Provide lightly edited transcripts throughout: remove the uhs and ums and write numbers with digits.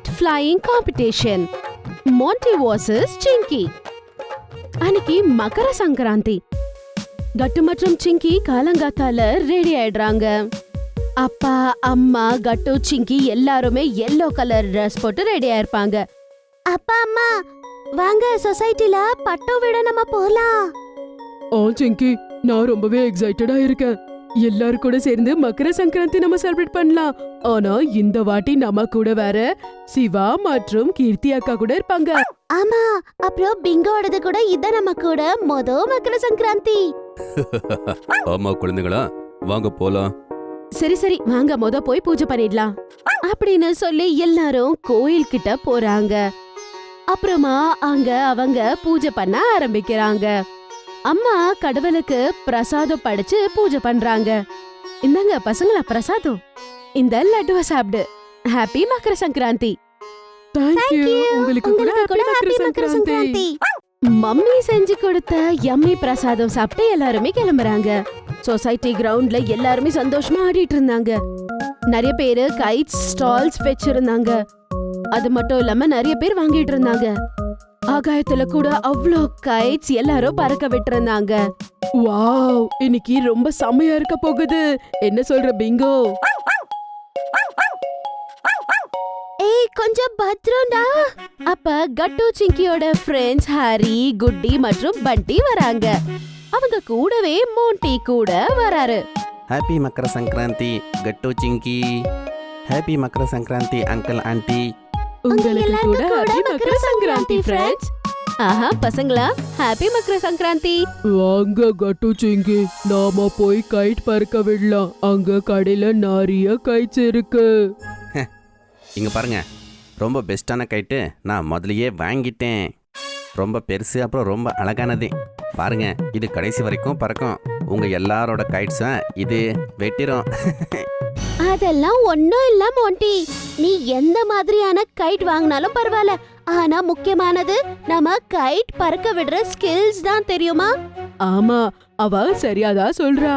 Guide flying competition. Monty vs சிங்கி. அன்னைக்கு மகர சங்கராந்தி. கட்டு மற்றும் சிங்கி காலங்காத்தால ரெடி ஆயிடுறாங்க. அப்பா, அம்மா, கட்டு, சிங்கி எல்லாருமே yellow கலர் ட்ரெஸ் போட்டு ரெடி ஆயிருப்பாங்க. அப்பா, அம்மா வாங்க, சொசைட்டில பட்டம் விட நம்ம போலாம். சிங்கி, நான் ரொம்பவே எக்ஸைட்டடா இருக்கேன். எல்லாரும் கூட சேர்ந்து மகர சங்கராந்தி நம்ம செலிப்ரேட் பண்ணலாம். ஆனா இந்த வாட்டி நம்ம கூட வேற சிவா மற்றும் கீர்த்தி அக்கா கூட இருப்பாங்க. ஆமா, அப்புறம் பிங்கோடது கூட இதான் நம்ம கூட மகர சங்கராந்தி. ஆமா குழந்தைகளா, வாங்க போலாம். சரி சரி, வாங்க போய் பூஜை பண்ணிடலாம் அப்படின்னு சொல்லி எல்லாரும் கோயில் கிட்ட போறாங்க. அப்புறமா அங்க அவங்க பூஜை பண்ண ஆரம்பிக்கிறாங்க. அம்மா கடவுளுக்கு பிரசாதம் படைச்சு பூஜை பண்றாங்க. இந்தாங்க பசங்களா பிரசாதம், இந்த லட்டுவ சாப்பிடு. Happy Makara Sankranti. Thank you. உங்களுக்கு கூட ஹாப்பி மகர சங்கராந்தி. மம்மி செஞ்சு கொடுத்த யம்மி பிரசாதம் சாப்பிட்டு எல்லாருமே கிளம்புறாங்க. சொசைட்டி கிரவுண்ட்ல எல்லாருமே சந்தோஷமா ஆடிட்டு இருந்தாங்க. நிறைய பேரு கைட்ஸ் ஸ்டால்ஸ் வச்சிருந்தாங்க. அது மட்டும் இல்லாம நிறைய பேர் வாங்கிட்டு இருந்தாங்க. ஆகாயத்துல கூட அவ்வளோ கைட்ஸ் எல்லாரும் பறக்க விட்டு இருந்தாங்க. வாவ், இன்னைக்கு ரொம்ப செமையா இருக்க போகுது. என்ன சொல்ற பிங்கோ? ஏய், கொஞ்சம் பத்ரம்டா. அப்ப கட்டு சிங்கியோட ஃப்ரெண்ட்ஸ் ஹாரி, குட்டி மற்றும் பண்டி வராங்க. அவங்க கூடவே மோன்டி கூட வராரு. ஹாப்பி மகர சங்கராந்தி கட்டு சிங்கி. ஹாப்பி மகர சங்கராந்தி அங்கிள் ஆண்டி. உங்களுக்கு கூட ஹாப்பி மகர சங்கராந்தி ஃப்ரெண்ட்ஸ். ஆஹா பசங்களா, ஹாப்பி மகர சங்கராந்தி. வாங்க கட்டு சிங்கி, நாம போய் கைட் பறக்க விடலாம். அங்க கடையில நிறைய கைட்ஸ் இருக்கு. இங்க பாருங்க, ரொம்ப பெஸ்டான கைட்டு நான் முதலையே வாங்கிட்டேன். ரொம்ப பெருசு, அப்புறம் ரொம்ப அழகானது. பாருங்க, இது கடைசி வரைக்கும் பறக்கும். உங்க எல்லாரோட கைட்ஸை இது வெட்டிரும். அதெல்லாம் ஒண்ணும் இல்ல மோன்டி, நீ எந்த மாதிரியான கைட் வாங்கினாலும் பரவாயில்ல. ஆனா முக்கியமானது நம்ம கைட் பறக்க விடுற ஸ்கில்ஸ் தான், தெரியுமா? ஆமா, அவ சரியாதான் சொல்றா.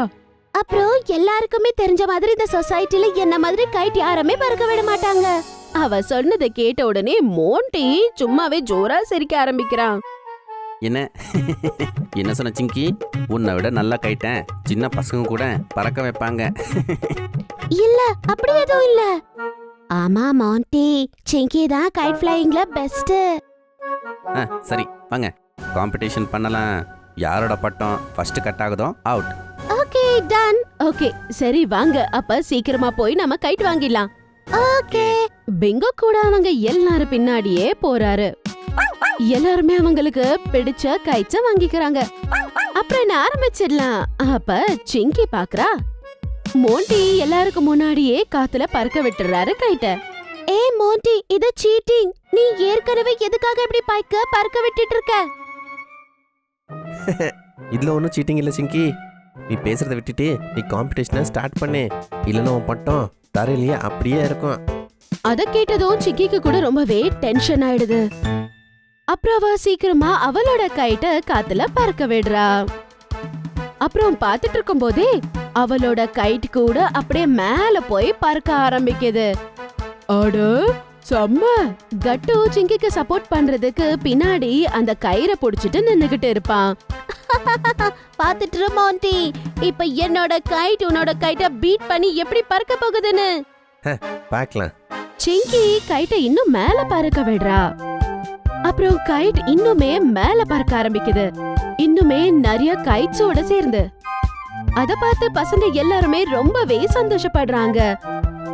அப்புறம் எல்லாருக்குமே தெரிஞ்ச மாதிரி இந்த சொசைட்டில என்ன மாதிரி கைட் யாருமே பறக்க விட மாட்டாங்க. அவ சொன்னதை கேட்ட உடனே மோன்டி சும்மாவே ஜோரா சிரிக்க ஆரம்பிக்கிறான். என்ன என்ன சொன்ன சிங்கி? உன்னை விட நல்லா கைட்டேன். சின்ன பசங்க கூட பறக்க வைப்பாங்க. இல்ல, அப்படி எதுவும் இல்ல. ஆமா மோன்டி, சிங்கி தான் கைட் ஃப்ளையிங்ல பெஸ்ட். சரி வாங்க, காம்படிஷன் பண்ணலாம். யாரோட பட்டம் ஃபர்ஸ்ட் கட் ஆகுதோ அவுட். Okay, done. ஓகே சரி வாங்க, அப்ப சீக்கிரமா போய் நம்ம கைட் வாங்கிடலாம். ஓகே. பிங்கோ கூட அவங்க எல்லாரும் பின்னாடியே போறாரு. எல்லாருமே அவங்களுக்கு பிடிச்ச கைட்ஸ வாங்கிக்கிறாங்க. அப்புறம் என்ன ஆரம்பிச்சிடலாம். அப்ப சிங்கி பாக்குறா, மோன்டி எல்லாருக்கும் முன்னாடியே காத்துல பறக்க விட்டுறாரு கைட்ட. ஏ மோன்டி, இது சீட்டிங். நீ ஏற்கனவே எதுக்காக இப்படி பறக்க விட்டுட்டு இருக்க? இதுல ஒன்றும் சீட்டிங் இல்லை சிங்கி. நீ பேசுறதை விட்டுட்டு நீ காம்படிஷனை ஸ்டார்ட் பண்ணு. இல்லைன்னா உன் பட்டம் தரையிலேயே அப்படியே இருக்கும். அத கேட்டதும் சிக்கிக்கு கூட ரொம்பவே டென்ஷன் ஆயிடுது. அப்புறம் அவ சீக்கிரமா அவளோட கைட்ட காத்துல பறக்க விடுறா. அப்புறம் பாத்துட்டு இருக்கும் போதே அவளோட கைட் கூட அப்படியே மேல போய் பறக்க ஆரம்பிக்குது. அட செம்ம. கட்டு சிங்கிக்கு சப்போர்ட் பண்றதுக்கு பின்னாடி அந்த கயிறை புடிச்சிட்டு நின்னுகிட்டு இருப்பான். பாத்துட்டு மோன்டி, இப்ப என்னோட கைட் உன்னோட கைட்ட பீட் பண்ணி எப்படி பறக்க போகுதுன்னு பார்க்கலாம். சிங்கி கைட்ட இன்னும் மேல பறக்க விடுறா. அப்புறம் கைட் இன்னுமே மேல பறக்க ஆரம்பிக்குது, இன்னுமே நிறைய கைட்ஸோட சேர்ந்து. அத பார்த்து பசங்க எல்லாருமே ரொம்பவே சந்தோஷப்படுறாங்க.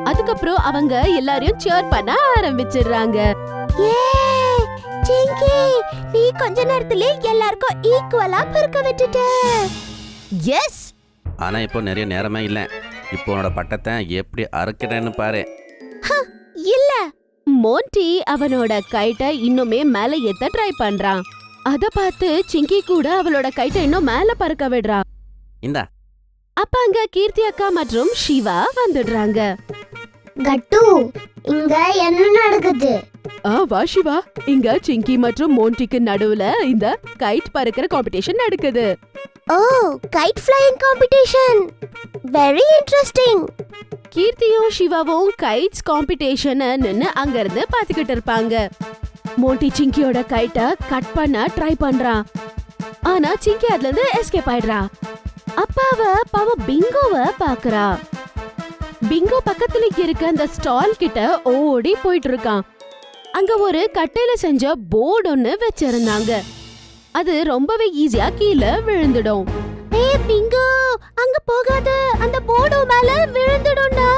அதுக்கப்புறம் அவங்க எல்லாரையும் சியர் பண்ண ஆரம்பிச்சிடுறாங்க. சிங்கி, நீ கொஞ்ச நேரத்துல எல்லாருக்கும் ஈக்குவலா பறக்க விட்டுட்ட. எஸ். ஆனா இப்போ நிறைய நேரமே இல்ல. இப்போ உன்னோட பட்டத்தை எப்படி அறுக்கிறேன்னு பாரு. இல்ல, மோன்டி அவனோட கைட்ட இன்னுமே மேல ஏத்த ட்ரை பண்றான். அத பார்த்து சிங்கி கூட அவளோட கைட்ட இன்னும் மேல பறக்க விடுறா. இந்தா. அப்ப அங்க கீர்த்தி அக்கா மற்றும் சிவா வந்துடுறாங்க. கட்டு, இங்க என்ன நடக்குது? வா சிவா, இங்க சிங்கி மற்றும் மோன்டிக்கு நடுவுல இந்த கைட் பறக்கிற காம்படிஷன் நடக்குது. Oh, kite flying competition. Very interesting. கீர்த்தியும் சிவாவும் கைட்ஸ் காம்படிஷன் நின்னு அங்க இருந்து பாத்துக்கிட்டு இருப்பாங்க. மோட்டி சிங்கியோட கைட்ட கட் பண்ண ட்ரை பண்றான். ஆனா சிங்கி அதுல இருந்து எஸ்கேப் ஆயிடுறா. அப்பாவ பாவம் பிங்கோவ பாக்குறா. பிங்கோ பக்கத்துல இருக்க அந்த ஸ்டால் கிட்ட ஓடி போயிட்டு இருக்கான். அங்க ஒரு கட்டையில செஞ்ச போர்டு ஒன்னு வச்சிருந்தாங்க. அது ரொம்பவே ஈஸியா கீழே விழுந்துடும். ஏய் பிங்கோ, அங்க போகாத, அந்த போர்டு மேல விழுந்துடும்டா.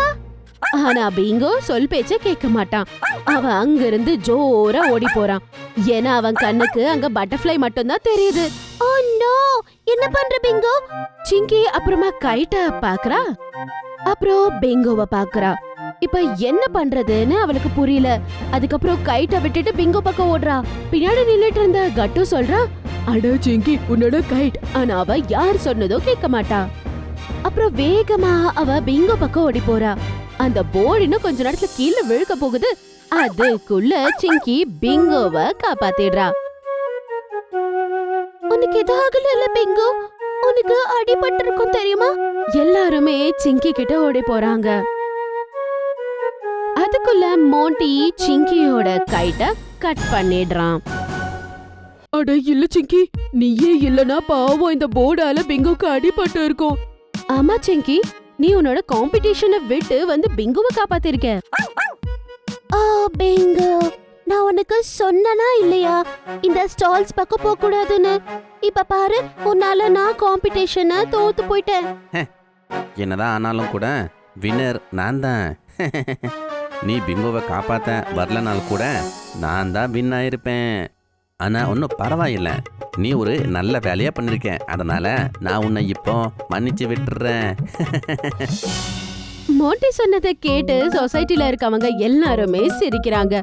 ஆனா பிங்கோ சொல் பேச்ச கேட்க மாட்டான். அவன் அங்க இருந்து ஜோரா ஓடி போறான். ஏன்னா அவன் கண்ணுக்கு அங்க பட்டர்ஃப்ளை மட்டும் தான் தெரியுது. ஓ நோ, என்ன பண்ற பிங்கோ? சிங்கி அப்புறமா கைட்ட பாக்குறா. அப்புறம் பிங்கோவை பாக்குறா. இப்ப என்ன பண்றதுன்னு அவளுக்கு புரியல. அதுக்கப்புறம் கைட்ட விட்டுட்டு பிங்கோ பக்கம் ஓடுறா. பின்னாடி நின்னுட்டு இருந்த கட்டு சொல்றா, அட சிங்கி, உன்னோட கைட். ஆனா அவ யார் சொன்னதோ கேட்க மாட்டா. அப்புறம் வேகமா அவ பிங்கோ பக்கம் ஓடி போறா. அந்த போர்டு இன்னும் கொஞ்ச நேரத்துல கீழே விழுக்க போகுது. அதுக்குள்ள சிங்கி பிங்கோவை காப்பாத்திடுறா. உனக்கு எதாவது இல்ல பிங்கோ? உனக்கு அடிபட்டு இருக்கும் தெரியுமா? எல்லாருமே சிங்கி கிட்ட ஓடி போறாங்க. அதுக்குள்ள மோண்டி சிங்கியோட கைட்ட கட் பண்ணிடுறான். அட இல்ல சிங்கி, நீயே இல்லனா பாவம் இந்த போர்டால பிங்கோக்கு அடிபட்டு இருக்கும். ஆமா சிங்கி, நீ உன்னோட காம்படிஷனை விட்டு வந்து பிங்குவை காப்பாத்திருக்க. ஓ பிங்கு, நான் உனக்கு சொன்னனா இல்லையா இந்த ஸ்டால்ஸ் பக்கம் போக கூடாதுன்னு? இப்ப பாரு, உன்னால நான் காம்படிஷனை தோத்து போயிட்டேன். என்னதான் ஆனாலும் கூட வின்னர் நான் தான். நீ பிங்கோவை காப்பாத்த வரலனாலும் கூட நான் தான் வின் ஆயிருப்பேன். ஆனா ஒன்றும் பரவாயில்ல, நீ ஒரு நல்ல வேலையா பண்ணிருக்க. அதனால நான் உன்னை இப்போ மன்னிச்சு விட்டுறேன். மோண்டி சொன்னதை கேட்டு சொசைட்டில இருக்கவங்க எல்லாருமே சிரிக்கிறாங்க.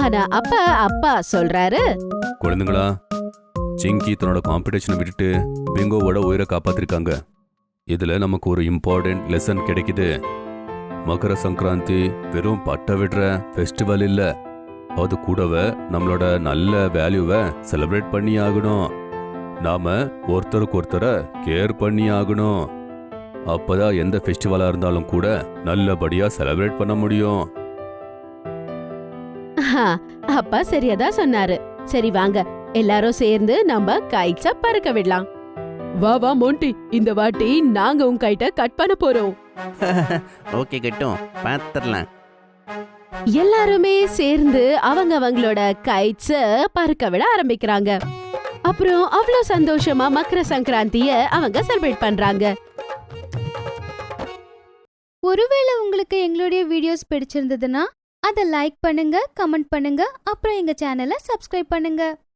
ஆனா அப்பா சொல்றாரு, குழந்தைங்களா, சிங்கி தன்னோட காம்படிஷனை விட்டுட்டு பிங்கோவோட உயிரை காப்பாத்திருக்காங்க. இதுல நமக்கு ஒரு இம்பார்ட்டன்ட் லெசன் கிடைக்குது. மகர சங்கராந்தி வெறும் பட்ட விடுற ஃபெஸ்டிவல் இல்ல, அது கூடவே நம்மளோட நல்ல வேல்யூவை செலிப்ரேட் பண்ணி ஆகணும். நாம ஒருத்தருக்கு ஒருத்தரை கேர் பண்ணி ஆகணும். அப்பதான் எந்த ஃபெஸ்டிவலா இருந்தாலும் கூட நல்லபடியா செலிப்ரேட் பண்ண முடியும். அப்பா சரியாதான் சொன்னாரு. சரி வாங்க, எல்லாரும் சேர்ந்து நம்ம கைட்ஸ பறக்க விடலாம். வா வா மோண்டி, இந்த வாட்டி நாங்க உன் கைட்ட கட் பண்ண போறோம். ஓகே கட்டும், பார்த்துடலாம். எல்லாருமே சேர்ந்து அவங்களோட கைட்ஸ பறக்க விட ஆரம்பிக்கிறாங்க. அப்புறம் அவ்வளவு சந்தோஷமா மகர சங்கராந்திய அவங்க செலிப்ரேட் பண்றாங்க. ஒருவேளை உங்களுக்கு எங்களுடைய வீடியோஸ் பிடிச்சிருந்ததுன்னா அதை லைக் பண்ணுங்க, கமெண்ட் பண்ணுங்க, அப்புறம் எங்க சேனலை சப்ஸ்கிரைப் பண்ணுங்க.